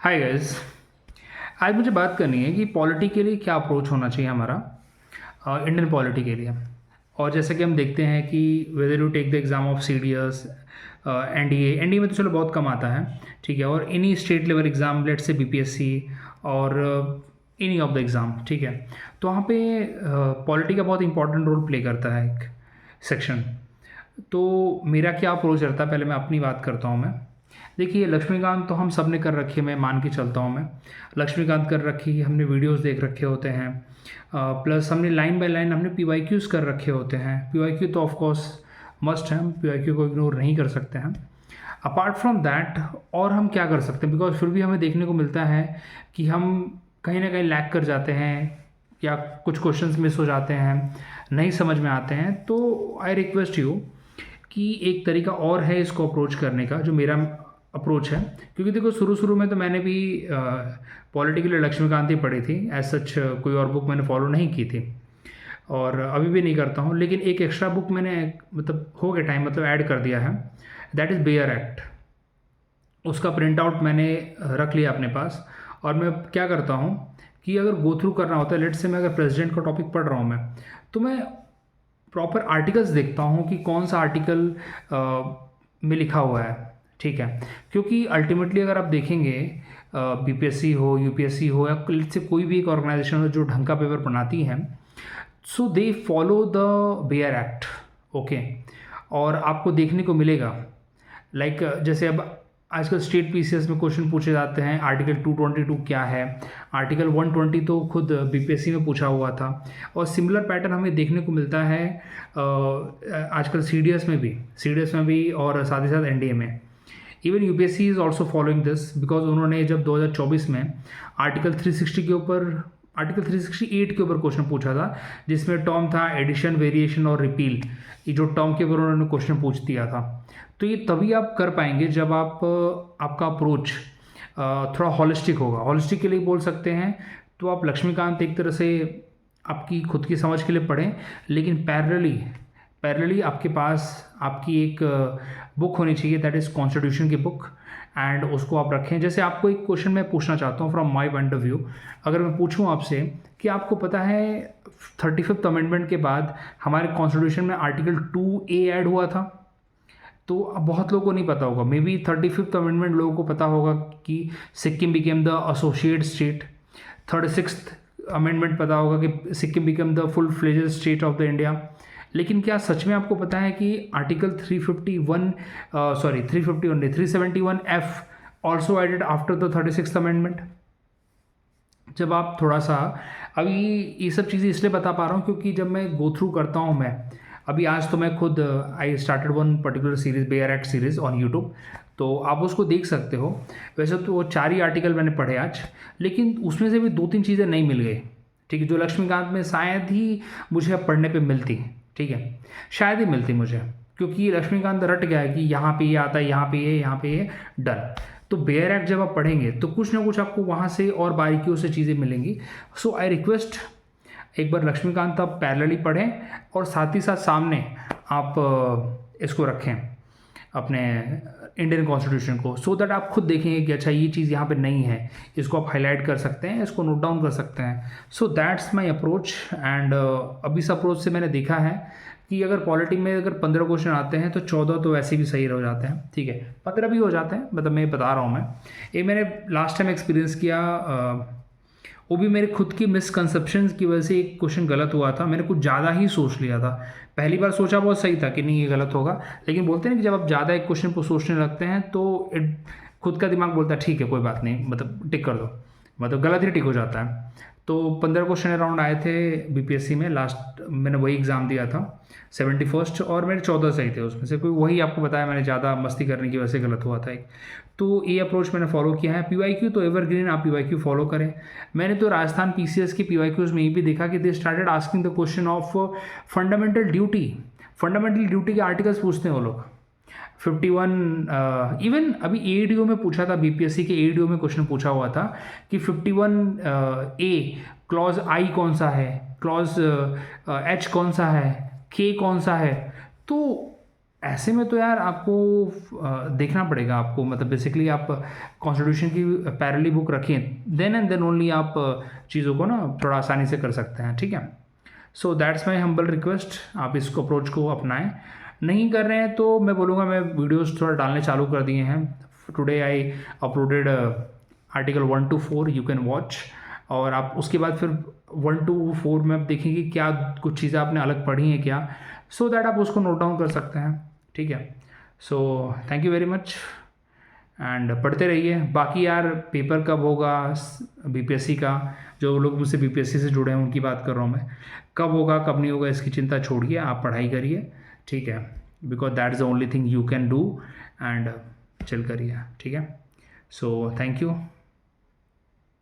Hi guys. आज मुझे बात करनी है कि पॉलिटी के लिए क्या अप्रोच होना चाहिए हमारा इंडियन पॉलिटी के लिए। और जैसे कि हम देखते हैं कि whether you take the exam of C D S, N D A में तो चलो बहुत कम आता है, ठीक है। और इन्हीं स्टेट लेवल एग्ज़ाम, लेट से बी पी एस सी और इन्हीं ऑफ द एग्ज़ाम, ठीक है। तो वहाँ पे पॉलिटी का बहुत इंपॉर्टेंट रोल प्ले करता है एक सेक्शन। तो मेरा क्या अप्रोच रहता है, पहले मैं अपनी बात करता हूँ। मैं देखिए, लक्ष्मीकांत तो हम सब ने कर रखी है, मैं मान के चलता हूँ। मैं लक्ष्मीकांत कर रखी है, हमने वीडियोस देख रखे होते हैं, प्लस हमने लाइन बाय लाइन हमने पी वाई क्यूज़ कर रखे होते हैं। पी वाई क्यू तो ऑफकोर्स मस्ट है, हम पी वाई क्यू को इग्नोर नहीं कर सकते हैं। अपार्ट फ्रॉम दैट और हम क्या कर सकते हैं, बिकॉज फिर भी हमें देखने को मिलता है कि हम कहीं ना कहीं लैग कर जाते हैं या कुछ क्वेश्चंस मिस हो जाते हैं, नहीं समझ में आते हैं। तो आई रिक्वेस्ट यू कि एक तरीका और है इसको अप्रोच करने का, जो मेरा अप्रोच है। क्योंकि देखो, शुरू शुरू में तो मैंने भी पॉलिटिकल लक्ष्मीकांत ही पढ़ी थी, एज सच कोई और बुक मैंने फॉलो नहीं की थी और अभी भी नहीं करता हूँ। लेकिन एक एक्स्ट्रा बुक मैंने मतलब हो गया टाइम, मतलब ऐड कर दिया है, दैट इज़ बेयर एक्ट। उसका प्रिंट आउट मैंने रख लिया अपने पास। और मैं क्या करता हूँ कि अगर गो थ्रू करना होता है, लेट से मैं अगर प्रेसिडेंट का टॉपिक पढ़ रहा हूँ मैं, तो मैं प्रॉपर आर्टिकल्स देखता हूँ कि कौन सा आर्टिकल में लिखा हुआ है, ठीक है। क्योंकि अल्टीमेटली अगर आप देखेंगे, बीपीएससी हो, यूपीएससी हो, या से कोई भी एक ऑर्गेनाइजेशन हो जो ढंग का पेपर बनाती है, so they follow the bare act, okay. और आपको देखने को मिलेगा लाइक जैसे अब आजकल स्टेट पीसीएस में क्वेश्चन पूछे जाते हैं, आर्टिकल 222 क्या है, आर्टिकल 120 तो खुद बीपीएससी में पूछा हुआ था। और सिमिलर पैटर्न हमें देखने को मिलता है आजकल सीडीएस में भी और साथ ही साथ एनडीए में। Even UPSC is also following this, because उन्होंने जब 2024 में आर्टिकल 360 के ऊपर, आर्टिकल 368 के ऊपर क्वेश्चन पूछा था, जिसमें टर्म था एडिशन, वेरिएशन और रिपील। ये जो टर्म के ऊपर उन्होंने क्वेश्चन पूछ दिया था। तो ये तभी आप कर पाएंगे जब आपका अप्रोच थोड़ा हॉलिस्टिक होगा। हॉलिस्टिक के लिए बोल सकते हैं तो आप लक्ष्मीकांत एक तरह से आपकी खुद की समझ के लिए पढ़ें, लेकिन पैरेलली आपके पास आपकी एक बुक होनी चाहिए, दैट इज़ कॉन्स्टिट्यूशन की बुक, एंड उसको आप रखें। जैसे आपको एक क्वेश्चन मैं पूछना चाहता हूँ from my point of view. अगर मैं पूछूँ आपसे कि आपको पता है 35th अमेंडमेंट के बाद हमारे कॉन्स्टिट्यूशन में आर्टिकल 2A ऐड हुआ था। तो अब बहुत लोगों को नहीं पता होगा, मे बी 35th अमेंडमेंट लोगों को पता होगा कि Sikkim became the associate state. 36th amendment पता होगा कि Sikkim became the full fledged state of the India. लेकिन क्या सच में आपको पता है कि article 371F also added after the 36th amendment. जब आप थोड़ा सा, अभी ये सब चीज़ें इसलिए बता पा रहा हूँ क्योंकि जब मैं गो थ्रू करता हूँ, मैं अभी आज तो मैं खुद I started one particular series, bare act series on YouTube, तो आप उसको देख सकते हो। वैसे तो वो 4 ही आर्टिकल मैंने पढ़े आज, लेकिन उसमें से भी 2-3 चीज़ें नहीं मिल गई, ठीक है, जो लक्ष्मीकांत में शायद ही मुझे अब पढ़ने पे मिलती, ठीक है, शायद ही मिलती मुझे। क्योंकि लक्ष्मीकांत रट गया है कि यहाँ पे ये आता है, यहाँ पे ये, यहाँ पे ये, डन। तो बेयर एक्ट जब आप पढ़ेंगे तो कुछ ना कुछ आपको वहाँ से और बारीकियों से चीज़ें मिलेंगी। सो आई रिक्वेस्ट, एक बार लक्ष्मीकांत आप पैरेलली पढ़ें और साथ ही साथ सामने आप इसको रखें, अपने इंडियन कॉन्स्टिट्यूशन को, सो दैट आप खुद देखेंगे कि अच्छा ये चीज़ यहाँ पे नहीं है, इसको आप हाईलाइट कर सकते हैं, इसको नोट डाउन कर सकते हैं। So that's my approach. And अभी इस अप्रोच से मैंने देखा है कि अगर पॉलिटी में अगर 15 क्वेश्चन आते हैं तो 14 तो वैसे भी सही हो जाते हैं, ठीक है, 15 भी हो जाते हैं, मतलब मैं बता रहा हूँ। मैं ये मैंने लास्ट टाइम एक्सपीरियंस किया, वो भी मेरे खुद की मिसकंसेप्शन की वजह से एक क्वेश्चन गलत हुआ था। मैंने कुछ ज़्यादा ही सोच लिया था, पहली बार सोचा बहुत सही था कि नहीं ये गलत होगा, लेकिन बोलते हैं कि जब आप ज़्यादा एक क्वेश्चन को सोचने लगते हैं तो खुद का दिमाग बोलता है ठीक है कोई बात नहीं, मतलब टिक कर दो, मतलब गलत ही टिक हो जाता है। तो 15 क्वेश्चन अराउंड आए थे बीपीएससी में, लास्ट मैंने वही एग्ज़ाम दिया था 71st, और मेरे 14 सही थे उसमें से, कोई वही आपको बताया मैंने ज़्यादा मस्ती करने की वजह से गलत हुआ था एक। तो ये अप्रोच मैंने फॉलो किया है। पीवाईक्यू तो एवरग्रीन, आप पीवाईक्यू फॉलो करें। मैंने तो राजस्थान पीसीएस की पीवाईक्यूज़ में ये भी देखा कि they started asking the question of fundamental duty के आर्टिकल्स पूछते हैं वो लोग। 51 इवन अभी एडीओ में पूछा था, बीपीएससी के एडीओ में क्वेश्चन पूछा हुआ था कि 51A क्लॉज आई कौन सा है, क्लॉज H कौन सा है, K कौन सा है। तो ऐसे में तो यार आपको देखना पड़ेगा आपको, मतलब बेसिकली आप कॉन्स्टिट्यूशन की पैरेलली बुक रखें, देन एंड देन ओनली आप चीज़ों को ना थोड़ा आसानी से कर सकते हैं, ठीक है। So that's my humble request, आप इस अप्रोच को अपनाएं। नहीं कर रहे हैं तो मैं बोलूँगा, मैं वीडियोस थोड़ा डालने चालू कर दिए हैं। Today I uploaded article 1 to 4, you can watch. और आप उसके बाद फिर 1 to 4 में आप देखेंगे क्या कुछ चीज़ें आपने अलग पढ़ी हैं क्या, सो दैट आप उसको नोट डाउन कर सकते हैं, ठीक है। So thank you very much and पढ़ते रहिए। बाकी यार पेपर कब होगा बीपीएससी का, जो लोग मुझसे बीपीएससी से जुड़े हैं उनकी बात कर रहा हूँ मैं, कब होगा कब नहीं होगा इसकी चिंता छोड़िए, आप पढ़ाई करिए, ठीक है। Because that is the only thing you can do, and chill करिए, ठीक है। So thank you.